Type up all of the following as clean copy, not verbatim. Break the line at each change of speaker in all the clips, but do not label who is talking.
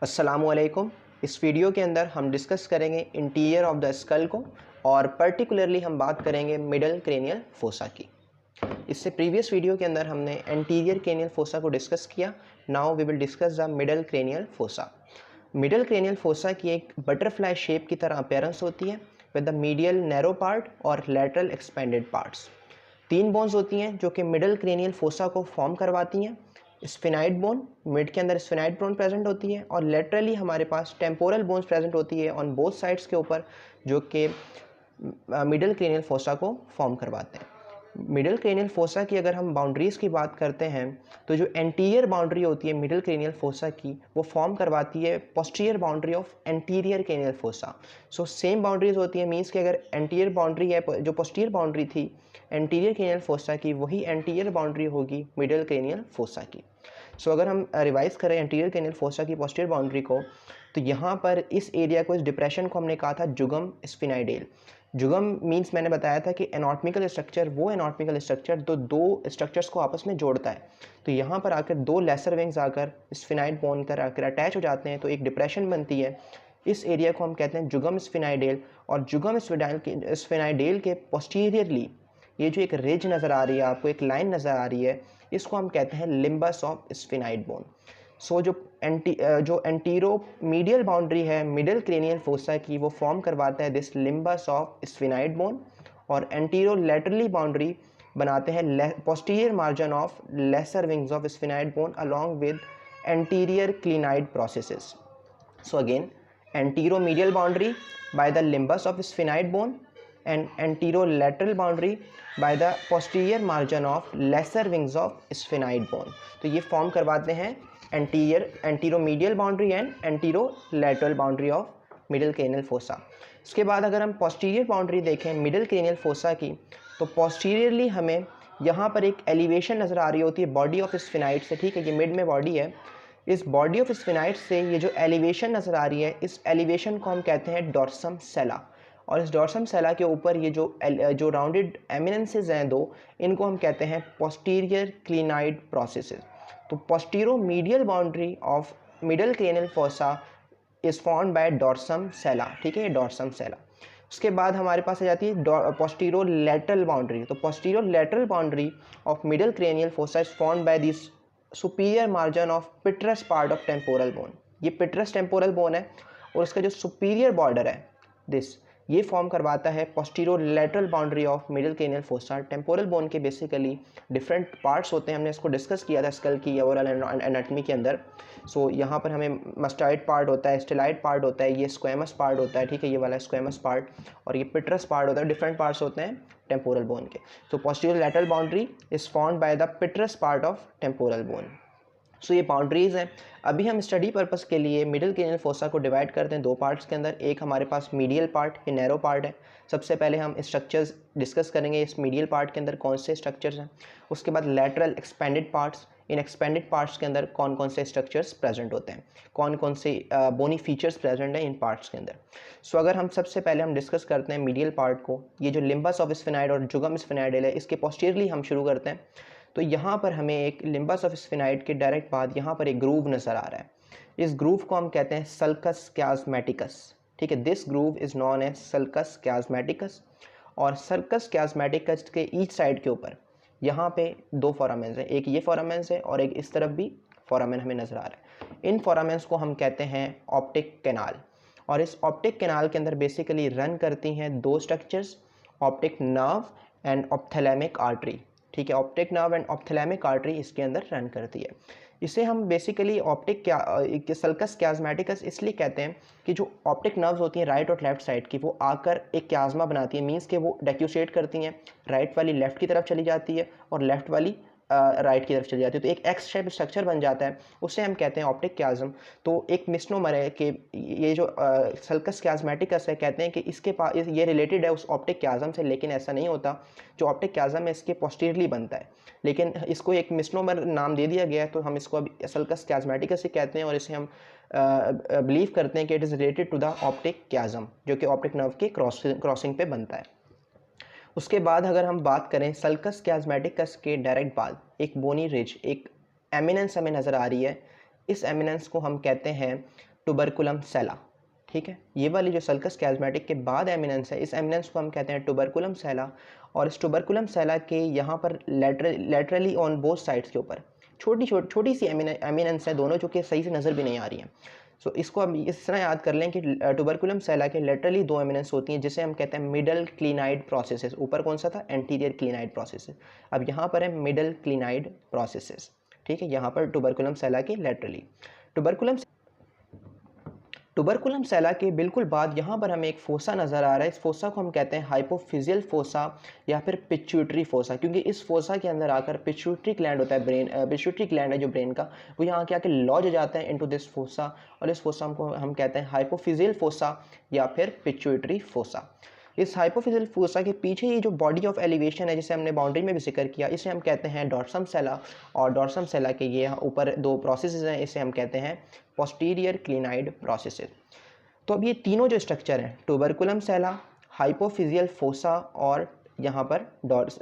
अस्सलामुअलैकुम। इस वीडियो के अंदर हम डिस्कस करेंगे इंटीरियर ऑफ द स्कल को और पर्टिकुलरली हम बात करेंगे मिडल क्रेनियल फोसा की। इससे प्रीवियस वीडियो के अंदर हमने एंटीरियर क्रेनियल फोसा को डिस्कस किया। Now we will discuss the middle cranial fossa. Middle cranial fossa की एक बटरफ्लाई शेप की तरह अपीयरेंस होती है with the medial narrow part और लैटरल एक्सपेंडेड पार्ट्स। 3 बोन्स होती हैं जो कि मिडल क्रेनियल फोसा को फॉर्म करवाती हैं। स्फिनाइड बोन, मिड के अंदर स्फिनाइड बोन प्रेजेंट होती है और लेटरली हमारे पास टेम्पोरल बोन्स प्रेजेंट होती है ऑन बोथ साइड्स के ऊपर, जो कि मिडल क्रेनियल फोसा को फॉर्म करवाते हैं। मिडल क्रेनियल फोसा की अगर हम बाउंड्रीज़ की बात करते हैं तो जो एंटीरियर बाउंड्री होती है मिडल क्रेनियल फोसा की, वो फॉर्म करवाती है posterior boundary of anterior cranial fossa. So same boundaries होती है, मीन्स कि अगर एंटीरियर बाउंड्री है, जो पोस्टीरियर बाउंड्री थी एंटीरियर क्रेनियल फोसा की, वही एंटीरियर बाउंड्री होगी मिडल क्रेनियल फोसा की। सो अगर हम रिवाइज करें एंटीरियर क्रेनियल फोसा की पोस्टीरियर बाउंड्री को, तो यहाँ पर इस एरिया को, इस डिप्रेशन को हमने कहा था जुगम स्फिनाइडेल। जुगम मीन्स मैंने बताया था कि एनाटॉमिकल स्ट्रक्चर, वो एनाटॉमिकल स्ट्रक्चर तो दो स्ट्रक्चर्स को आपस में जोड़ता है। तो यहाँ पर आकर दो लेसर विंग्स आकर स्फिनाइड बोन पर आकर अटैच हो जाते हैं तो एक डिप्रेशन बनती है। इस एरिया को हम कहते हैं जुगम स्फिनाइडेल। और जुगम स्फिनाइडेल के पोस्टीरियरली ये जो एक रिज नज़र आ रही है आपको, एक लाइन नज़र आ रही है, इसको हम कहते हैं limbus of sphenoid bone. So जो एंटीरो मीडियल बाउंड्री है मिडल क्रेनियल फोसा की, वो फॉर्म करवाता है this limbus of sphenoid bone, और एंटीरो लेटरली बाउंड्री बनाते हैं posterior margin of lesser wings of sphenoid bone along with anterior clinoid processes. So again, anteromedial boundary by the limbus of sphenoid bone and anterolateral boundary by the posterior margin of lesser wings of sphenoid bone. तो ये form करवाते हैं anteromedial boundary and anterolateral boundary of middle cranial fossa. उसके बाद अगर हम posterior boundary देखें middle cranial fossa की, तो posteriorly हमें यहाँ पर एक एलिवेशन नज़र आ रही होती है बॉडी ऑफ स्फिनाइड से। ठीक है, ये मिड में बॉडी है। इस बॉडी ऑफ स्फिनाइड से ये जो एलिवेशन नज़र आ रही है, इस एलिवेशन को हम कहते हैं डॉर्सम सेला। और इस डॉर्सम सेला के ऊपर ये जो राउंडेड एमिनेंसेस हैं दो, इनको हम कहते हैं पोस्टीरियर क्लिनाइड प्रोसेसेस। तो posteromedial boundary of middle cranial fossa is formed by dorsum sellae. ठीक है, ये डॉर्सम सेला। उसके बाद हमारे पास आ जाती है पोस्टीरो लेटरल बाउंड्री। तो posterolateral boundary of middle cranial fossa is formed by this superior margin of petrous part of temporal bone. ये पिट्रस टेम्पोरल बोन है और उसका जो सुपीरियर बॉर्डर है दिस, ये फॉर्म करवाता है posterolateral boundary of middle cranial fossa. Temporal bone के बेसिकली डिफरेंट पार्ट्स होते हैं, हमने इसको डिस्कस किया था स्कल की ओवरऑल एनाटॉमी के अंदर। सो यहाँ पर हमें मस्टाइड पार्ट होता है, स्टेलाइड पार्ट होता है, ये स्क्वेमस पार्ट होता है। ठीक है, ये वाला स्क्वेमस पार्ट, और ये पिट्रस पार्ट होता है। डिफरेंट पार्ट्स होते हैं टेम्पोरल बोन के। तो posterior lateral boundary is formed by the petrous part of temporal bone. So ये बाउंड्रीज़ हैं। अभी हम स्टडी पर्पस के लिए मिडल क्रेनियल फोसा को डिवाइड करते हैं दो पार्ट्स के अंदर। एक हमारे पास मीडियल पार्ट, ये नैरो पार्ट है। सबसे पहले हम स्ट्रक्चर्स डिस्कस करेंगे इस मीडियल पार्ट के अंदर कौन से स्ट्रक्चर्स हैं। उसके बाद लैटरल एक्सपेंडेड पार्ट्स, इन एक्सपेंडेड पार्ट्स के अंदर कौन कौन से स्ट्रक्चर्स प्रेजेंट होते हैं, कौन कौन से बोनी फीचर्स प्रेजेंट हैं इन पार्ट्स के अंदर। सो अगर हम सबसे पहले हम डिस्कस करते हैं मीडियल पार्ट को, ये जो लिम्बस ऑफ स्फिनाइड और जुगम स्फिनाइडेल है, इसके पोस्टीरियरली हम शुरू करते हैं। तो यहाँ पर हमें एक लिम्बस ऑफ स्फिनाइड के डायरेक्ट बाद यहाँ पर एक ग्रूव नज़र आ रहा है। इस ग्रूव को हम कहते हैं सल्कस क्याज़मेटिकस। ठीक है, this groove is known as sulcus chiasmaticus. और सल्कस क्याज़मेटिकस के ईच साइड के ऊपर यहाँ पे दो फोरामेंस हैं, एक ये फोरामेंस है और एक इस तरफ भी फोरामेन हमें नज़र आ रहा है। इन फोरामेंस को हम कहते हैं ऑप्टिक कैनाल। और इस ऑप्टिक कैनाल के अंदर बेसिकली रन करती हैं दो structures, optic nerve and ophthalmic artery. ठीक है, optic nerve and ophthalmic artery इसके अंदर रन करती है। इसे हम बेसिकली सल्कस क्याज़मेटिकस इसलिए कहते हैं कि जो ऑप्टिक नर्व्स होती हैं राइट और लेफ्ट साइड की, वो आकर एक क्याज़मा बनाती है। मींस के वो डेक्यूसेट करती हैं, राइट वाली लेफ्ट की तरफ चली जाती है और लेफ्ट वाली राइट की तरफ चली जाती है। तो एक एक्स शेप स्ट्रक्चर बन जाता है, उसे हम कहते हैं ऑप्टिक क्याज़म। तो एक मिसनोमर है कि ये जो सल्कस क्याज़मेटिकस है, कहते हैं कि इसके पास ये रिलेटेड है उस ऑप्टिक क्याज़म से, लेकिन ऐसा नहीं होता। जो ऑप्टिक क्याज़म है इसके पोस्टीरियरली बनता है, लेकिन इसको एक मिसनोमर नाम दे दिया गया है, तो हम इसको अब सल्कस क्याज़मेटिकस ही कहते हैं और इसे हम बिलीव करते हैं कि it is related to the optic chiasm, जो कि ऑप्टिक नर्व के क्रॉसिंग पे बनता है। उसके बाद अगर हम बात करें सल्कस क्याज़मेटिकस के डायरेक्ट बाद एक बोनी रिज, एक एमिनेंस हमें नज़र आ रही है इस एमिनेंस को हम कहते हैं टुबरकुलम सेला। ठीक है, ये वाली जो सल्कस कैज़मेटिक के बाद एमिनेंस है, इस एमिनेंस को हम कहते हैं टुबरकुलम सेला। और इस टुबरकुलम सेला के यहाँ पर लेटरली ऑन बोथ साइड्स के ऊपर छोटी सी एमिनेंस है दोनों, जो कि सही से नज़र भी नहीं आ रही हैं। सो इसको हम इस तरह याद कर लें कि टुबरकुलम सेला के लेटरली दो एमिनेंस होती हैं, जिसे हम कहते हैं मिडल क्लिनाइड प्रोसेसेस। ऊपर कौन सा था? Anterior clinoid processes. अब यहाँ पर है मिडल क्लिनाइड प्रोसेसेस। ठीक है, यहाँ पर टुबरकुलम सेला के लेटरली। टुबरकुलम सेला के बिल्कुल बाद यहाँ पर हमें एक फोसा नज़र आ रहा है। इस फोसा को हम कहते हैं हाइपोफिजियल फोसा या फिर पिट्यूटरी फोसा, क्योंकि इस फोसा के अंदर आकर पिट्यूटरी ग्लैंड होता है, पिट्यूटरी ग्लैंड है जो ब्रेन का, वो यहाँ के आके लॉज हो जाता है इनटू दिस फोसा, और इस फोसा को हम कहते हैं हाइपोफिजियल फोसा या फिर पिट्यूटरी फोसा। इस हाइपोफिजियल फोसा के पीछे ये जो बॉडी ऑफ एलिवेशन है, जिसे हमने बाउंड्री में भी जिक्र किया, इसे हम कहते हैं डॉर्सम सेला। और डॉर्सम सेला के ये ऊपर दो प्रोसेसेस हैं, इसे हम कहते हैं पोस्टीरियर क्लिनाइड प्रोसेसेस। तो अब ये तीनों जो स्ट्रक्चर हैं, टुबरकुलम सेला, हाइपोफिजियल फोसा और यहाँ पर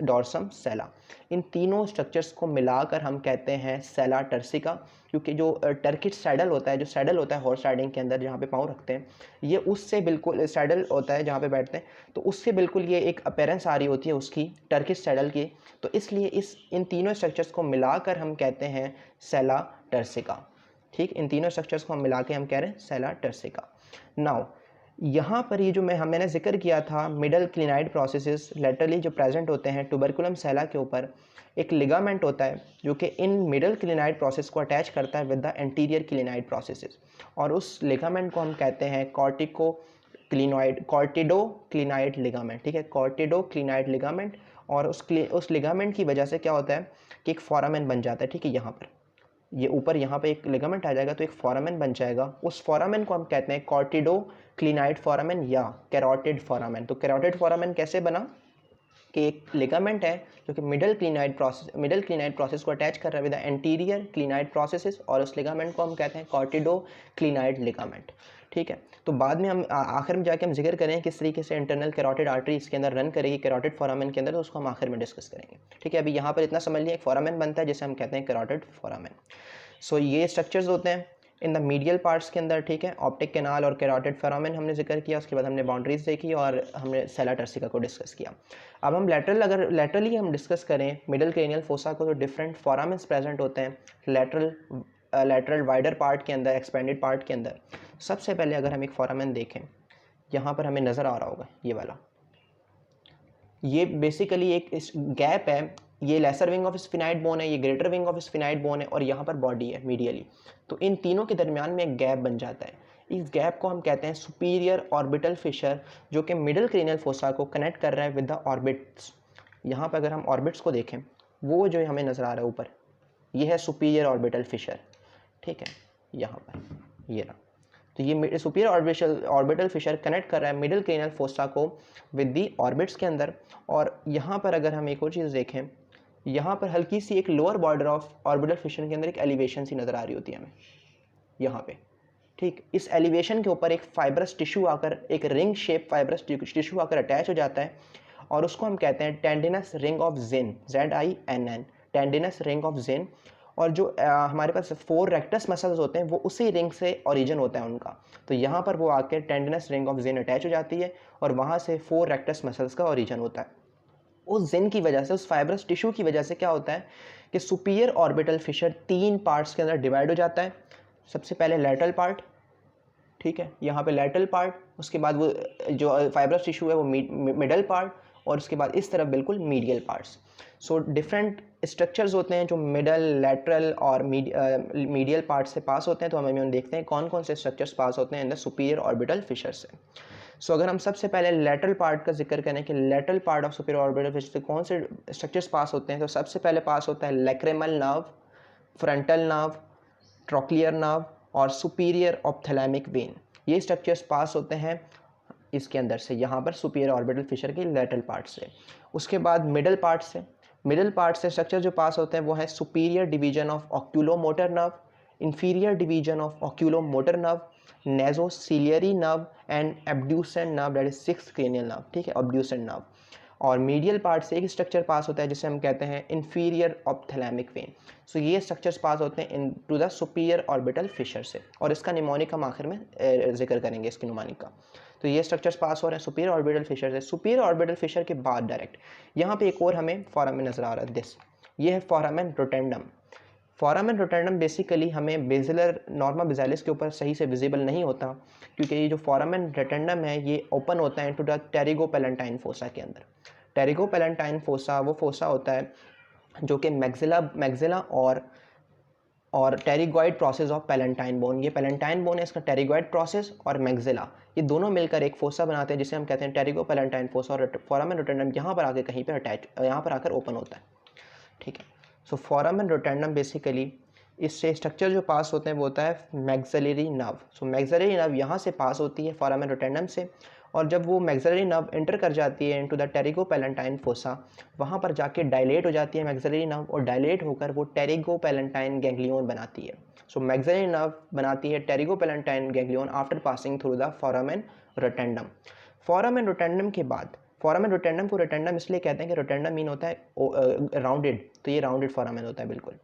डॉर्सम सेला, इन तीनों स्ट्रक्चर्स को मिलाकर हम कहते हैं सेला टर्सिका। क्योंकि जो टर्किश सैडल होता है, जो सैडल होता है हॉर्स राइडिंग के अंदर जहाँ पे पाँव रखते हैं, ये उससे बिल्कुल सैडल होता है जहाँ पे बैठते हैं, तो उससे बिल्कुल ये एक अपीयरेंस आ रही होती है उसकी टर्किश सैडल की। तो इसलिए इन तीनों स्ट्रक्चर्स को मिलाकर हम कहते हैं सेला टर्सिका। ठीक, इन तीनों स्ट्रक्चर्स को हम मिला के हम कह रहे हैं सेला टर्सिका। नाउ यहाँ पर ये जो मैंने जिक्र किया था मिडल क्लिनाइड प्रोसेसेस लेटरली जो प्रेजेंट होते हैं टुबरकुलम सेला के ऊपर, एक लिगामेंट होता है जो कि इन मिडल क्लिनाइड प्रोसेस को अटैच करता है with the anterior clinoid processes, और उस लिगामेंट को हम कहते हैं कॉर्टिडो क्लिनाइड लिगामेंट। ठीक है, कॉर्टिडो क्लिनाइड लिगामेंट। और उस लिगामेंट की वजह से क्या होता है कि एक फोरामेन बन जाता है। ठीक है, यहाँ पर ये ऊपर यहाँ पे एक लिगामेंट आ जाएगा तो एक फोरामेन बन जाएगा। उस फोरामेन को हम कहते हैं कॉर्टिडो क्लिनाइड फोरामेन या कैरोटिड फोरामेन। तो कैरोटिड फोरामेन कैसे बना कि एक लिगामेंट है जो कि मिडल क्लिनाइड प्रोसेस को अटैच कर रहा है with the anterior clinoid processes, और उस लिगामेंट को हम कहते हैं कॉर्टिडो क्लिनाइड लिगामेंट। ठीक है, तो बाद में हम आखिर में जाके हम जिक्र करें किस तरीके से इंटरनल कैरोटिड आर्टरी इसके अंदर रन करेगी कैरोटिड फोरामेन के अंदर, तो उसको हम आखिर में डिस्कस करेंगे। ठीक है, अभी यहाँ पर इतना समझ लिया, एक फोरामेन बनता है जिसे हम कहते हैं कैरोटिड फोरामेन। सो ये स्ट्रक्चर्स होते हैं इन द मीडियल पार्ट्स के अंदर। ठीक है, ऑप्टिक कैनाल और कैरोटिड फोरामेन हमने जिक्र किया, उसके बाद हमने बाउंड्रीज देखी और हमने सेला टर्सिका को डिस्कस किया। अब हम लेटरली हम डिस्कस करें मिडल क्रेनियल फोसा को, तो डिफरेंट फोरामेन्स प्रेजेंट होते हैं लेटरल वाइडर पार्ट के अंदर, एक्सपेंडेड पार्ट के अंदर। सबसे पहले अगर हम एक फोरामेन देखें, यहाँ पर हमें नज़र आ रहा होगा ये वाला, ये बेसिकली एक गैप है, ये laser wing of sphenoid bone है, ये greater wing of sphenoid bone है, और यहाँ पर बॉडी है मीडियली। तो इन तीनों के दरमियान में एक गैप बन जाता है। इस गैप को हम कहते हैं सुपीरियर ऑर्बिटल फिशर, जो कि मिडल क्रेनियल फोसा को कनेक्ट कर रहा है विद द ऑर्बिट्स। यहाँ पर अगर हम ऑर्बिट्स को देखें, वो जो हमें नज़र आ रहा है ऊपर, ये है सुपीरियर ऑर्बिटल फिशर। ठीक है, यहाँ पर ये रहा। तो ये सुपीरियर ऑर्बिटल फिशर कनेक्ट कर रहा है मिडल क्रेनियल फोसा को विद दी ऑर्बिट्स के अंदर। और यहाँ पर अगर हम एक और चीज़ देखें, यहाँ पर हल्की सी एक lower border of orbital Fisher के अंदर एक एलिवेशन सी नज़र आ रही होती है हमें यहाँ पे। ठीक, इस एलिवेशन के ऊपर एक फाइब्रस टिश्यू आकर, एक रिंग शेप फाइब्रस टिश्यू आकर अटैच हो जाता है, और उसको हम कहते हैं tendinous ring of Zinn, ZINN, tendinous ring of Zinn. और जो हमारे पास 4 रेक्टस मसल्स होते हैं वो उसी रिंग से ओरिजिन होता है उनका। तो यहाँ पर वो आके टेंडिनस रिंग ऑफ ज़िन अटैच हो जाती है, और वहाँ से 4 रेक्टस मसल्स का ओरिजिन होता है। उस जिन की वजह से, उस फाइब्रस टिश्यू की वजह से क्या होता है कि सुपीरियर ऑर्बिटल फिशर 3 पार्ट्स के अंदर डिवाइड हो जाता है। सबसे पहले लैटरल पार्ट, ठीक है, यहाँ पे लैटरल पार्ट, उसके बाद वो जो फाइब्रस टिश्यू है वो मिडल पार्ट, और उसके बाद इस तरफ बिल्कुल medial parts. So different structures होते हैं जो मिडल, लैटरल और मीडियल पार्ट से पास होते हैं। तो हम देखते हैं कौन कौन से स्ट्रक्चर्स पास होते हैं in the superior orbital fissure से। सो अगर हम सबसे पहले लेटरल पार्ट का जिक्र करें कि lateral part of superior orbital fissure से कौन से स्ट्रक्चर्स पास होते हैं, तो सबसे पहले पास होता है lacrimal nerve, frontal nerve, trochlear nerve और सुपीरियर ऑप्थैलेमिक वेन। ये स्ट्रक्चर्स पास होते हैं इसके अंदर से, यहाँ पर सुपीरियर ऑर्बिटल फिशर के लेटरल पार्ट से। उसके बाद मिडल पार्ट से स्ट्रक्चर जो पास होते हैं वो है superior division of oculomotor nerve, inferior division of oculomotor nerve, nasociliary nerve and abducent nerve, that is 6th cranial nerve. ठीक है, एब्ड्यूसेंट नर्व। और मीडियल पार्ट से एक स्ट्रक्चर पास होता है जिसे हम कहते हैं इंफीरियर ऑप्थेलैमिक वेन। सो ये स्ट्रक्चर्स पास होते हैं into the superior orbital fissure से, और इसका निमोनिक हम आखिर में जिक्र करेंगे इसकी निमोनिक का। तो ये स्ट्रक्चर्स पास हो रहे हैं सुपीरियर ऑर्बिटल फिशर से। सुपीरियर ऑर्बिटल फिशर के बाद डायरेक्ट यहाँ पे एक और हमें फोरामेन नजर आ रहा है, दिस ये है फोरामेन रोटेंडम। फोरामेन रोटेंडम बेसिकली हमें बेजिलर नॉर्मा बेसिलिस के ऊपर सही से विजिबल नहीं होता, क्योंकि ये जो फोरामेन रोटेंडम है ये ओपन होता है इनटू द टेरिगोपेलेंटाइन फोसा के अंदर। टेरिगोपेलेंटाइन फोसा वो फोसा होता है जो कि मैग्जिला और टेरिगॉइड प्रोसेस ऑफ पेलेंटाइन बोन, ये पेलेंटाइन बोन है, इसका टेरिगॉइड प्रोसेस और मैग्जिला ये दोनों मिलकर एक फोसा बनाते हैं जिसे हम कहते हैं टेरिगोपेलेंटाइन फोसा। और फोरामेन रोटेंडम यहाँ पर आके कहीं पर अटैच, यहाँ पर आकर ओपन होता है, ठीक है। सो फोरामेन रोटेंडम बेसिकली इससे स्ट्रक्चर जो पास होते हैं वो होता है मैग्जिलरी नर्व। सो मैग्जिलरी नर्व यहाँ से पास होती है फोरामेन रोटेंडम से, और जब वो मैग्जिलरी नर्व एंटर कर जाती है इनटू द टेरिगोपेलेंटाइन फोसा, वहाँ पर जाके डायलेट हो जाती है मैग्जिलरी नर्व, और डायलेट होकर वो टेरिगोपेलेंटाइन गैंग्लियन बनाती है। सो मैग्जिलरी नर्व बनाती है pterygopalatine ganglion after passing through the foramen rotundum. Foramen rotundum के बाद, फोरामेन रोटेंडम को रोटेंडम इसलिए कहते हैं कि रोटेंडम मीन होता है राउंडेड, तो ये राउंडेड फोरामेन होता है बिल्कुल।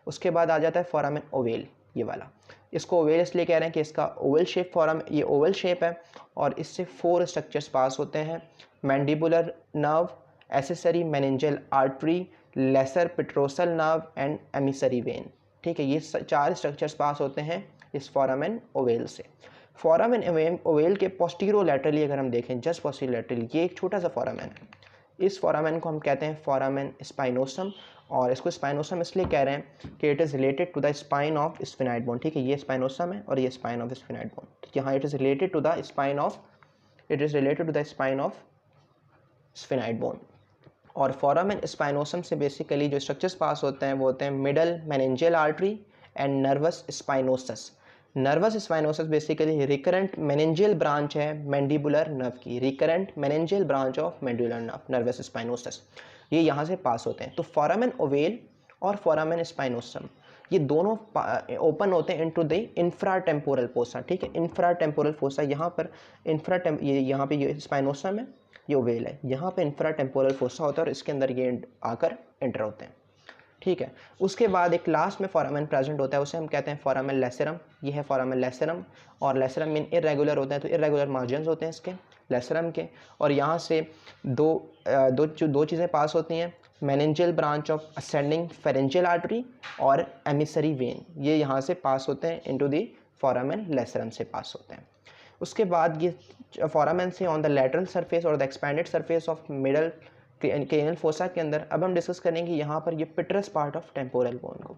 उसके बाद आ जाता है फोरामेन ओवेल, ये वाला, इसको ओवेल इसलिए कह रहे हैं कि इसका ओवल शेप फोराम, ये ओवल शेप है, और इससे 4 स्ट्रक्चर्स पास होते हैं, mandibular nerve, accessory meningeal artery, lesser petrosal nerve and emissary vein, ठीक है। ये 4 स्ट्रक्चर्स पास होते हैं इस फोरामेन ओवेल से। फोरामेन ओवेल के पोस्टीरो लैटरली अगर हम देखें, जस्ट पोस्टीरो लैटरली, ये एक छोटा सा फोरामेन है, इस फोरामेन को हम कहते हैं फोरामेन स्पाइनोसम, और इसको स्पाइनोसम इसलिए कह रहे हैं कि it is related to the spine of sphenoid bone, ठीक है। ये स्पाइनोसम है और ये स्पाइन ऑफ स्फिनाइड बोन, ठीक है। हाँ, it is related to the spine of, it is related to the spine of sphenoid bone. और फोरामेन स्पाइनोसम से बेसिकली जो स्ट्रक्चर्स पास होते हैं वो होते हैं middle meningeal artery and nervus spinosus. Nervus spinosus basically recurrent meningeal branch है mandibular nerve की, recurrent meningeal branch of mandibular nerve, nervus spinosus, ये यहाँ से पास होते हैं। तो फोरामेन ओवेल और फोरामेन स्पाइनोसम ये दोनों ओपन होते हैं इनटू द इंफ्राटेम्पोरल फोसा, ठीक है। इंफ्राटेम्पोरल फोसा यहाँ पर ये यहाँ पे ये स्पाइनोसम है, ये ओवेल है, यहाँ पे इंफ्राटेम्पोरल फोसा होता है और इसके अंदर ये आकर एंटर होते हैं, ठीक है। उसके बाद एक लास्ट में फोरामेन प्रेजेंट होता है, उसे हम कहते हैं फोरामेन लेसरम। ये है फोरामेन लेसरम, और लेसरम मीन इरेगुलर होता है, तो इरेगुलर मार्जिन्स होते हैं इसके लेसरम के, और यहाँ से दो चीज़ें पास होती हैं, meningeal branch of ascending pharyngeal artery और एमिसरी वेन, ये यहाँ से पास होते हैं इनटू दी फोरामेन लेसरम से पास होते हैं। उसके बाद ये फोरामेन से ऑन द लैटरल सरफेस और the expanded surface of middle cranial fossa के अंदर अब हम डिस्कस करेंगे यहाँ पर ये पिट्रस पार्ट ऑफ टेम्पोरल बोन को।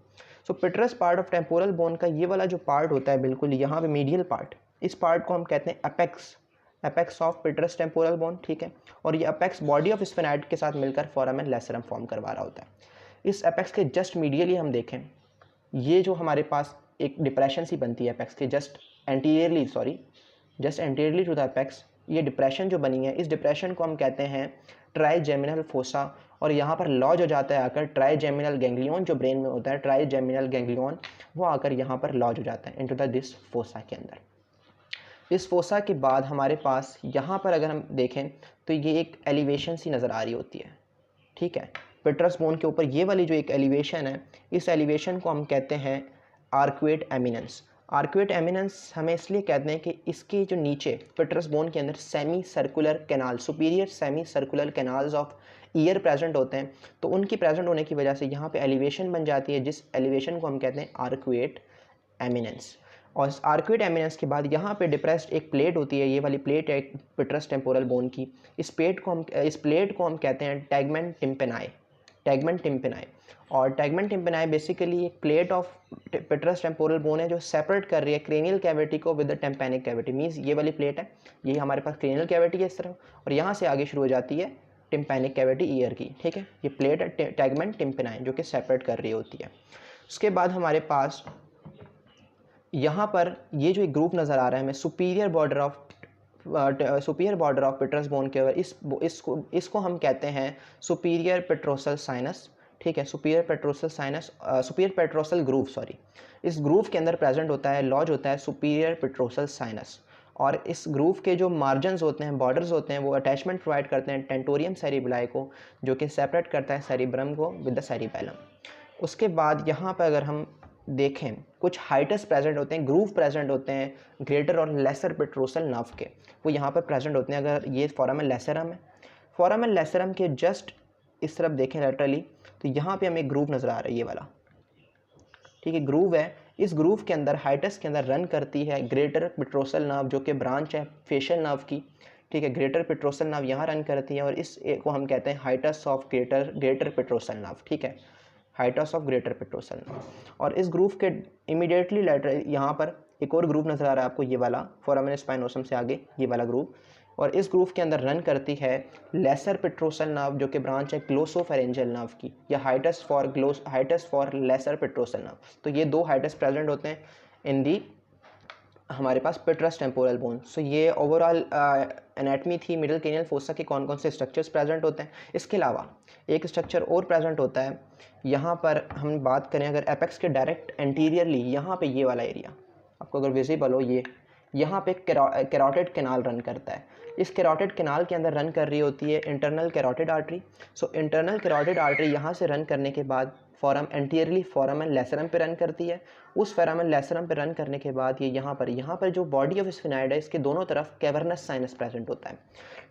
सो पिट्रस पार्ट ऑफ टेम्पोरल बोन का ये वाला जो पार्ट होता है बिल्कुल यहाँ पे मीडियल पार्ट, इस पार्ट को हम कहते हैं एपेक्स ऑफ पिट्रस टेम्पोरल बोन, ठीक है। और ये एपेक्स बॉडी ऑफ स्फिनाइड के साथ मिलकर फोरामेन लेसरम फॉर्म करवा रहा होता है। इस एपेक्स के जस्ट मीडियली हम देखें, ये जो हमारे पास एक डिप्रेशन सी बनती है एपेक्स के just anteriorly to the apex, ये डिप्रेशन जो बनी है, इस डिप्रेशन को हम कहते हैं ट्राइजेमिनल फोसा, और यहाँ पर लॉज हो जाता है आकर ट्राइजेमिनल गैंग्लियन, जो ब्रेन में होता है ट्राइजेमिनल गैंग्लियन, वो आकर यहाँ पर लॉज हो जाता है इनटू द दिस फोसा के अंदर। इस फोसा के बाद हमारे पास यहाँ पर अगर हम देखें तो ये एक एलिवेशन सी नज़र आ रही होती है, ठीक है। पिट्रस बोन के ऊपर ये वाली जो एक एलिवेशन है, इस एलिवेशन को हम कहते हैं आर्क्वेट एमिनेंस। आर्क्वेट एमिनेंस हमें इसलिए कहते हैं कि इसके जो नीचे पिट्रस बोन के अंदर semi circular canal, superior semi circular canals of year present होते हैं, तो उनकी प्रेजेंट होने की वजह से यहाँ पे एलिवेशन बन जाती है, जिस एलिवेशन को हम कहते हैं आर्क्वेट एमिनेंस। और आर्क्वेट एमिनेंस के बाद यहाँ पे डिप्रेस्ड एक प्लेट होती है, ये वाली प्लेट है पिट्रस टेम्पोरल बोन की, इस प्लेट को हम कहते हैं टैगमेंट टिम्पेनाई। और टैगमेंट टिम्पेनाई बेसिकली एक प्लेट ऑफ पिट्रस टेम्पोरल बोन है जो सेपरेट कर रही है क्रेनियल कैविटी को with the tympanic cavity. Means ये वाली प्लेट है, ये हमारे पास क्रेनियल कैविटी है इस तरफ, और यहाँ से आगे शुरू हो जाती है टिम्पेनिक कैविटी ईयर की, ठीक है। ये प्लेट है टैगमेंट टिम्पेनाई जो कि सेपरेट कर रही होती है। उसके बाद हमारे पास यहाँ पर ये जो एक ग्रुप नज़र आ रहा है हमें सुपीरियर बॉर्डर ऑफ पिट्रस बोन के ऊपर, इसको हम कहते हैं सुपीरियर पेट्रोसल साइनस, ठीक है। सुपीरियर पेट्रोसल ग्रूव, इस ग्रूव के अंदर प्रेजेंट होता है, लॉज होता है सुपीरियर पेट्रोसल साइनस। और इस ग्रूव के जो मार्जिन्स होते हैं, बॉर्डर्स होते हैं, वो अटैचमेंट प्रोवाइड करते हैं टेंटोरियम सेरिबेलाई को, जो कि सेपरेट करता है सेरिब्रम को विद द सेरिबेलम। उसके बाद यहाँ पर अगर हम देखें, कुछ हाइटस प्रेजेंट होते हैं, ग्रूव प्रेजेंट होते हैं ग्रेटर और लेसर पेट्रोसल नर्व के, वो यहाँ पर प्रेजेंट होते हैं। अगर ये फोरामेन लेसरम है, फोरामेन लेसरम के जस्ट इस तरफ देखें लेटरली, तो यहाँ पे हमें एक ग्रूव नज़र आ रहा है, ये वाला, ठीक है, ग्रूव है। इस ग्रूव के अंदर हाइटस के अंदर रन करती है ग्रेटर पेट्रोसल नर्व, जो कि ब्रांच है फेशियल नर्व की, ठीक है। ग्रेटर पेट्रोसल नर्व यहाँ रन करती है और इस को हम कहते हैं hiatus of greater petrosal nerve, ठीक है, hiatus of greater petrosal nerve. और इस ग्रूव के इमीडिएटली लेटर यहाँ पर एक और ग्रूव नज़र आ रहा है आपको, ये वाला फोरामेन स्पाइनोसम से आगे ये वाला ग्रूव, और इस ग्रूव के अंदर रन करती है लेसर पेट्रोसल नर्व, जो कि ब्रांच है ग्लोसोफेरेंजियल नर्व की, या hiatus for lesser petrosal nerve. तो ये दो हाइटस प्रेजेंट होते हैं इन दी हमारे पास पेट्रस टेम्पोरल बोन। सो ये ओवरऑल एनाटमी थी मिडल क्रेनियल फोसा के कौन कौन से स्ट्रक्चर्स प्रेजेंट होते हैं। इसके अलावा एक स्ट्रक्चर और प्रेजेंट होता है यहाँ पर, हम बात करें अगर एपेक्स के डायरेक्ट एंटीरियरली, यहाँ पे ये वाला एरिया आपको अगर विजिबल हो, ये यहाँ पे कैरोटिड कैनाल रन करता है। इस कैरोटिड कैनाल के अंदर रन कर रही होती है internal carotid artery. So internal carotid artery यहाँ से रन करने के बाद फोरम एंटीरियरली फोरामेन लेसरम पे रन करती है। उस फोरामेन लेसरम पे रन करने के बाद ये यहाँ पर जो बॉडी ऑफ स्फिनाइड है, इसके दोनों तरफ कैवर्नस साइनस प्रेजेंट होता है,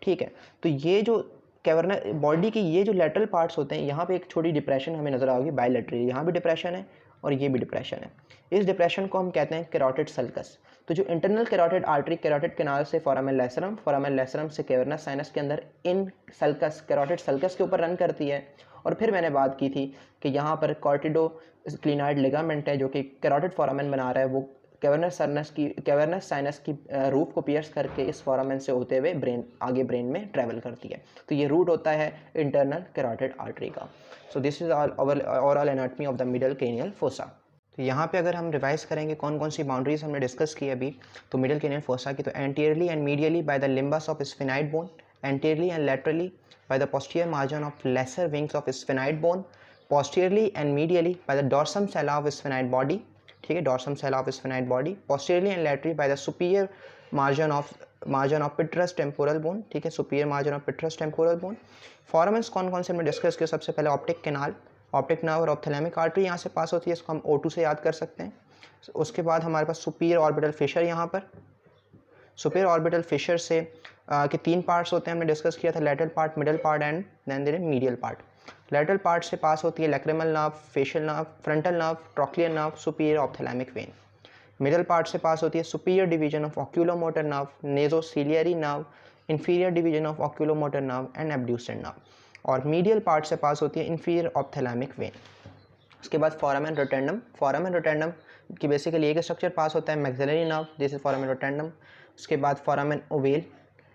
ठीक है। तो ये जो कैवर्नस बॉडी की ये जो लेटरल पार्ट्स होते हैं, यहाँ पे एक छोटी डिप्रेशन हमें नजर आओगी बायलैटरली, यहाँ भी डिप्रेशन है और ये भी डिप्रेशन है। इस डिप्रेशन को हम कहते हैं कैरोटिड सल्कस। तो जो internal carotid artery carotid canal से फोरामेन लेसरम से कैवर्नस साइनस के अंदर इन सल्कस कैरोटिड सल्कस के ऊपर रन करती है। और फिर मैंने बात की थी कि यहाँ पर कॉर्टिडो क्लिनाइड लिगामेंट है, जो कि कैरोटिड फोरामेन बना रहा है, वो कैवर्नस साइनस की रूफ को पियर्स करके इस फोरामेन से होते हुए आगे ब्रेन में ट्रैवल करती है। तो ये रूट होता है इंटरनल कैरोटिड आर्टरी का। So this is overall anatomy of the middle cranial fossa. तो यहाँ पे अगर हम रिवाइज करेंगे कौन कौन सी बाउंड्रीज हमने डिस्कस की अभी, तो मिडल क्रेनियल फोसा की, तो anteriorly and medially by the limbus of sphenoid bone, anteriorly and laterally by the posterior margin of lesser wings of sphenoid bone, posteriorly and medially by the dorsum sella of sphenoid body, ठीक है, dorsum sella of sphenoid body, posteriorly and laterally by the superior margin of petrous temporal bone, ठीक है, superior margin of petrous temporal bone। फोरामेन्स कौन कौन से हमने discuss किया, सबसे पहले ऑप्टिक कैनाल, ऑप्टिक नर्व और ऑप्थेलेमिक आर्टरी यहाँ से पास होती है, इसको हम O2 से याद कर सकते हैं। उसके बाद हमारे पास सुपीरियर ऑर्बिटल फिशर, यहाँ पर सुपीरियर ऑर्बिटल फिशर से के तीन पार्ट्स होते हैं, हमने डिस्कस किया था, lateral part, middle part and then their medial part. Lateral part से पास होती है lacrimal nerve, facial nerve, frontal nerve, trochlear nerve, superior ophthalmic vein. Middle part से पास होती है superior division of oculomotor nerve, nasociliary nerve, inferior division of oculomotor nerve and abducent nerve. और medial part से pass होती है inferior ophthalmic when. उसके बाद foramen रोटेंडम की बेसिकली एक स्ट्रक्चर पास होता है maxillary nerve, this is foramen rotundum. उसके बाद फोरामेन ओवेल,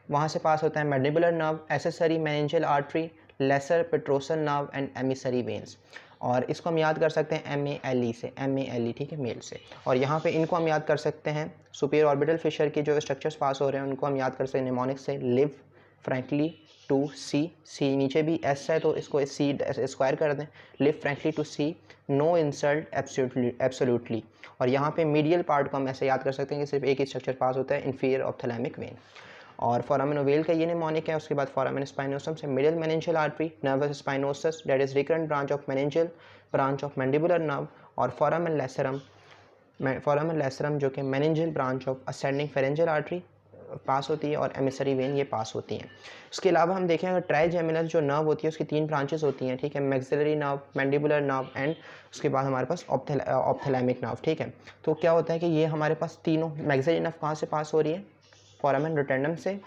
वहाँ से पास होता है mandibular nerve, accessory meningeal artery, lesser petrosal nerve and emissary veins. और इसको हम याद कर सकते हैं MALE से, MALE, ठीक है, मेल से। और यहाँ पे इनको हम याद कर सकते हैं सुपीरियर ऑर्बिटल फिशर के जो स्ट्रक्चर्स पास हो रहे हैं उनको हम याद कर सकते हैं निमोनिक से, लिव, फ्रैंकली टू सी नीचे भी S है तो इसको C स्क्वायर कर दें, live frankly to C, no insult absolutely. और यहाँ पे मीडियल पार्ट को हम ऐसे याद कर सकते हैं कि सिर्फ एक ही स्ट्रक्चर पास होता है, इंफीरियर ऑप्थेलेमिक वेन। और फोरामेन ओवेल का ये निमोनिक है। उसके बाद फोरामेन स्पाइनोसम से middle meningeal artery, nervus spinosus that is recurrent branch of meningeal branch of mandibular nerve, और फोरामेन लेसरम जो कि meningeal branch of ascending pharyngeal artery pass होती है, और एमिसरी वेन ये पास होती हैं। उसके अलावा हम देखें अगर ट्राइजेमिनल जो नर्व होती है उसकी तीन ब्रांचेस होती हैं, ठीक है, maxillary nerve, mandibular nerve and उसके बाद हमारे पास ऑप्थेलेमिक नर्व, ठीक है। तो क्या होता है कि ये हमारे पास तीनों मैक्सिलरी नर्व कहाँ से पास हो रही है, फोरामेन रोटेंडम से,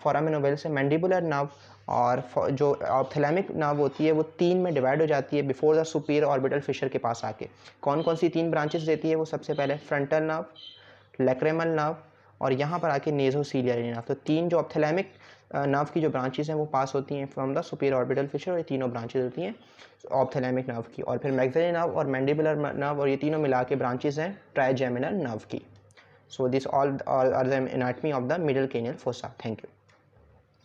फोरामेन ओवेल से, मैंडिबुलर नर्व, और जो ऑप्थेलेमिक नर्व होती है वो तीन में डिवाइड हो जाती है before the superior orbital Fisher के पास आके। कौन कौन सी तीन ब्रांचेस देती है वो, सबसे पहले फ्रंटल नर्व, लैक्रिमल नर्व और यहाँ पर आके नेजोसिलियरी नर्व। तो तीन जो ऑप्थेलेमिक नर्व की जो ब्रांचेस हैं वो पास होती हैं from the superior orbital Fisher, और ये तीनों ब्रांचेस होती हैं ऑप्थेलेमिक नर्व की। और फिर मैक्सिलरी नर्व और मैंडिबुलर नर्व, और ये तीनों मिला के ब्रांचेस हैं ट्राइजेमिनल नर्व की। So this all are the anatomy of the middle cranial fossa. Thank you.